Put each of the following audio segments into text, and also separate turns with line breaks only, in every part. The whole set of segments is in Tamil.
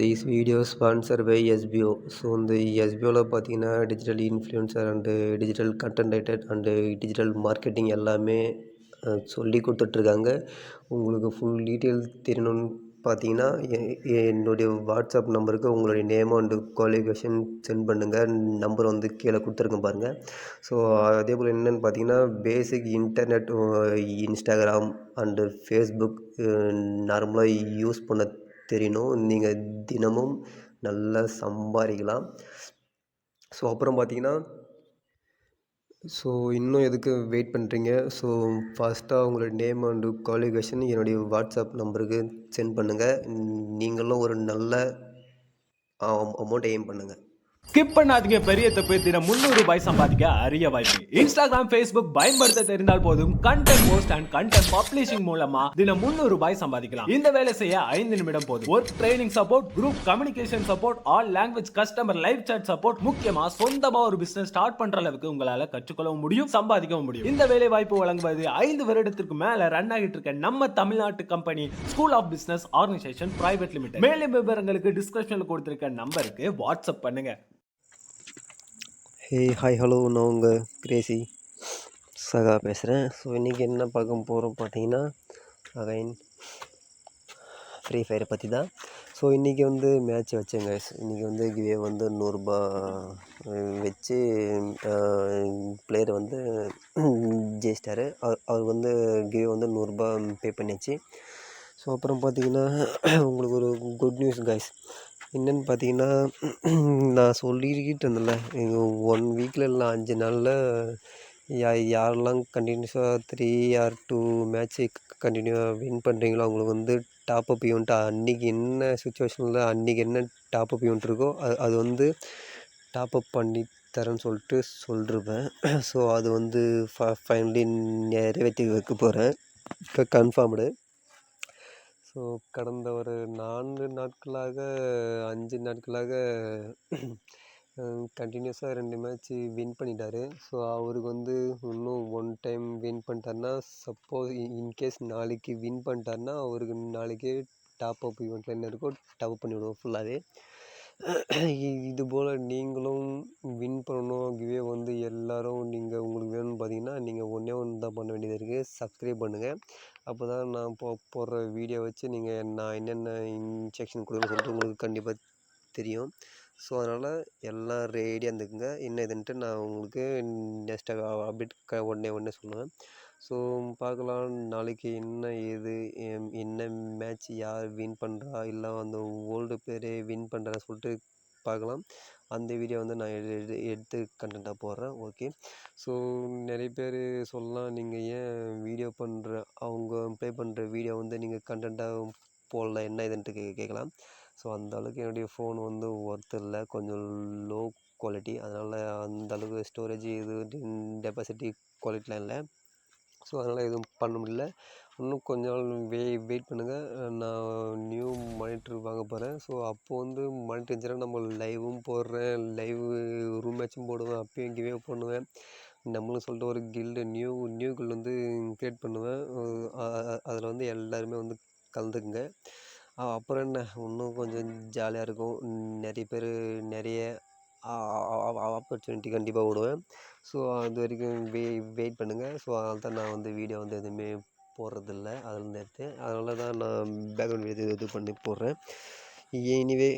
These videos sponsored by SBO. So இந்த எஸ்பிஓவில் பார்த்தீங்கன்னா digital influencer and digital content writer and digital marketing எல்லாமே சொல்லி கொடுத்துட்ருக்காங்க. உங்களுக்கு ஃபுல் டீட்டெயில் தெரியணும்னு பார்த்தீங்கன்னா என்னுடைய வாட்ஸ்அப் நம்பருக்கு உங்களுடைய நேம் அண்டு குவாலிஃபிகேஷன் சென்ட் பண்ணுங்கள். நம்பர் வந்து கீழே கொடுத்துருக்கேன் பாருங்கள். ஸோ அதே போல் என்னென்னு பார்த்தீங்கன்னா பேசிக் இன்டர்நெட், இன்ஸ்டாகிராம் அண்டு ஃபேஸ்புக் நார்மலாக யூஸ் பண்ண தெரியணும். நீங்கள் தினமும் நல்லா சம்பாதிக்கலாம். ஸோ அப்புறம் பார்த்தீங்கன்னா இன்னும் எதுக்கு வெயிட் பண்ணுறீங்க? ஃபஸ்ட்டாக உங்களோட நேம் அண்டு குவாலிஃபிகேஷன் என்னுடைய வாட்ஸ்அப் நம்பருக்கு சென்ட் பண்ணுங்கள். நீங்களும் ஒரு நல்ல அமௌண்ட் எய்ம் பண்ணுங்கள்.
ஸ்கிப் பண்ணாதீங்க. பெரிய தப்பு. தினம் ₹300 சம்பாதிக்க அரிய வாய்ப்பு. இன்ஸ்டாகிராம், ஃபேஸ்புக் பயன்படுத்த தெரிந்தால் போதும். Content post and content publishing மூலமா தினம் ₹300 சம்பாதிக்கலாம். இந்த வேலை செய்ய 5 நிமிடம் போதும். Work training support, group communication support, all language customer live chat support, முக்கியமா சொந்தமா ஒரு பிசினஸ் ஸ்டார்ட் பண்ற அளவுக்கு உங்களால கற்றுக்கொள்ளவும் முடியும், சம்பாதிக்கவும் முடியும். இந்த வேலை வாய்ப்பு வழங்குவது 5 வருடத்திற்கு மேல ரன் ஆகிட்டு இருக்க நம்ம தமிழ்நாட்டு company school of business organisation private limited. மேலும் விவரங்களுக்கு டிஸ்கிரிப்ஷன்ல கொடுத்திருக்க நம்பருக்கு வாட்ஸ்அப் பண்ணுங்க.
ஹாய் ஹலோ, நான் உங்கள் கிரேசி சகா பேசுகிறேன். இன்றைக்கி என்ன பார்க்க போகிறோம் பார்த்தீங்கன்னா அகைன் ஃப்ரீ ஃபயரை பற்றி தான். இன்றைக்கி வந்து மேட்ச் வச்சேங்க. இன்றைக்கி வந்து கிவே வந்து ₹100 வச்சு பிளேயர் வந்து ஜெயிச்சிட்டாரு. அவர் வந்து கிவே வந்து ₹100 பே பண்ணியாச்சு. அப்புறம் பார்த்தீங்கன்னா உங்களுக்கு ஒரு குட் நியூஸ் கைஸ். என்னென்னு பார்த்தீங்கன்னா நான் சொல்லிக்கிட்டு இருந்தேன்ல, 1 வீக்கில் இல்லை 5 நாளில் யாரெல்லாம் கண்டினியூஸாக 3 ஆர் 2 மேட்ச்சு கண்டினியூவாக வின் பண்ணுறீங்களோ அவங்களுக்கு வந்து டாப்அப் ஈவெண்ட் அன்றைக்கி என்ன சுச்சுவேஷனில் அன்றைக்கி என்ன டாப்அப் ஈவெண்ட் இருக்கோ அது வந்து டாப்அப் பண்ணி தரேன்னு சொல்லிட்டு சொல்லிருப்பேன். அது வந்து ஃபைனலி நிறைவேற்றி வைக்க போகிறேன். இப்போ கன்ஃபார்ம்டு. கடந்த ஒரு 4 நாட்களாக 5 நாட்களாக கண்டினியூஸாக 2 மேட்ச்சு வின் பண்ணிட்டார். அவருக்கு வந்து இன்னும் 1 டைம் வின் பண்ணிட்டாருன்னா, சப்போஸ் இன்கேஸ் நாளைக்கு வின் பண்ணிட்டாருன்னா அவருக்கு நாளைக்கே டாப்அப் ஈவெண்ட்டில் என்ன இருக்கோ டாப்அப் பண்ணி விடுவோம் ஃபுல்லாகவே. இதுபோல் நீங்களும் வின் பண்ணணும். கிவே வந்து எல்லோரும் நீங்கள் உங்களுக்கு வேணும்னு பார்த்தீங்கன்னா நீங்கள் ஒன்றே தான் பண்ண வேண்டியது இருக்குது. சப்ஸ்கிரைப் பண்ணுங்கள். அப்போ தான் நான் போடுற வீடியோ வச்சு நான் என்னென்ன இன்ஸ்ட்ரக்ஷன் கொடுக்குறேன்னு சொல்லிட்டு உங்களுக்கு கண்டிப்பாக தெரியும். அதனால் எல்லாம் ரெடியாக இருந்துக்குங்க. என்ன இதுன்ட்டு நான் உங்களுக்கு நெக்ஸ்ட் அப்டேட் உடனே சொல்லுவேன். பார்க்கலாம் நாளைக்கு என்ன ஏது, என்ன மேட்ச் யார் வின் பண்ணுறா, இல்லை அந்த ஓல்டு பிளேயரே வின் பண்ணுறான்னு சொல்லிட்டு பார்க்கலாம். அந்த வீடியோ வந்து நான் எடுத்து கண்டென்ட்டாக போடுறேன். ஓகே. நிறைய பேர் சொல்லலாம், நீங்கள் ஏன் வீடியோ பண்ணுற அவங்க ப்ளே பண்ணுற வீடியோ வந்து நீங்கள் கண்டென்ட்டாக போடல, என்ன இதுன்ட்டு கேட்கலாம். அந்த அளவுக்கு என்னுடைய ஃபோன் வந்து ஒர்த் இல்லை, கொஞ்சம் லோ குவாலிட்டி. அதனால் அந்த அளவுக்கு ஸ்டோரேஜ் இது டெபாசிட்டி குவாலிட்டிலாம் இல்லை. அதனால் எதுவும் பண்ண முடியல. இன்னும் கொஞ்ச நாள் வெயிட் பண்ணுங்கள். நான் நியூ மானிட்ரு வாங்க போகிறேன். அப்போது வந்து மானிட்ரு இருந்துச்சுன்னா நம்ம லைவும் போடுறேன், லைவ் ரூம் மேட்சும் போடுவேன், அப்பயும் கிவே பண்ணுவேன். நம்மளும் சொல்லிட்டு ஒரு நியூ கில்டு வந்து க்ரியேட் பண்ணுவேன். அதில் வந்து எல்லாருமே வந்து கலந்துக்குங்க. அப்புறம் என்ன, இன்னும் கொஞ்சம் ஜாலியாக இருக்கும். நிறைய பேர் நிறைய ஆப்பர்ச்சுனிட்டி கண்டிப்பாக விடுவேன். அது வரைக்கும் வெயிட் பண்ணுங்கள். அதனால தான் நான் வந்து வீடியோ வந்து எதுவுமே போடுறதில்ல அதில் நேற்று. அதனால தான் நான் பேக்ரவுண்ட் வீடியோ இது பண்ணி போடுறேன். எனிவே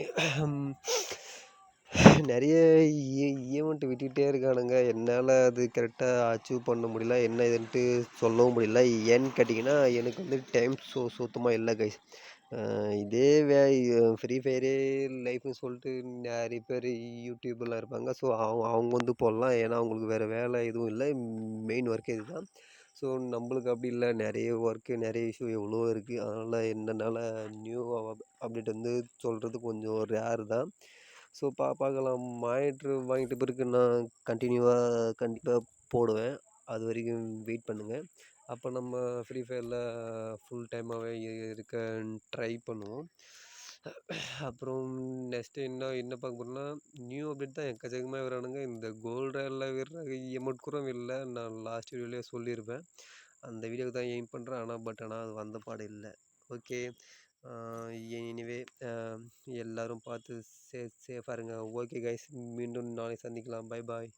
நிறைய ஈவெண்ட் விட்டுக்கிட்டே இருக்கானுங்க. என்னால் அது கரெக்டாக அச்சீவ் பண்ண முடியல, என்ன இதுன்ட்டு சொல்லவும் முடியல. ஏன்னு கேட்டிங்கன்னா எனக்கு வந்து டைம் சுத்தமாக இல்லை கைஸ். இதே ஃப்ரீ ஃபயரே லைஃப்னு சொல்லிட்டு நிறைய பேர் யூடியூப்லாம் இருப்பாங்க. அவங்க வந்து போடலாம். ஏன்னா அவங்களுக்கு வேறு வேலை எதுவும் இல்லை, மெயின் ஒர்க்கே இது தான். நம்மளுக்கு அப்படி இல்லை, நிறைய ஒர்க்கு நிறைய இஷ்யூ எவ்வளோ இருக்குது. அதனால் என்னென்னால் நியூ அப்டேட் வந்து சொல்கிறது கொஞ்சம் ரேர் தான். பார்க்கலாம். மானிட்ரு வாங்கிட்ட பிறகு நான் கண்டிப்பாக போடுவேன். அது வரைக்கும் வெயிட் பண்ணுங்கள். அப்போ நம்ம ஃப்ரீ ஃபயரில் ஃபுல் டைமாகவே இருக்க ட்ரை பண்ணுவோம். அப்புறம் நெக்ஸ்ட்டு என்ன பார்க்க போகிறோன்னா, நியூ அப்டேட் தான் எக்கச்சக்கமாக வரானுங்க. இந்த கோல்டு ராயலில் விடுற எமௌண்ட் கூட இல்லை. நான் லாஸ்ட் வீடியோலேயே சொல்லியிருப்பேன். அந்த வீடியோவுக்கு தான் எய்ம் பண்ணுறேன். ஆனால் அது வந்த பாடு இல்லை. ஓகே. எனிவே எல்லோரும் பார்த்து சேஃபாக இருங்க. ஓகே கைஸ், மீண்டும் நாளை சந்திக்கலாம். Bye bye.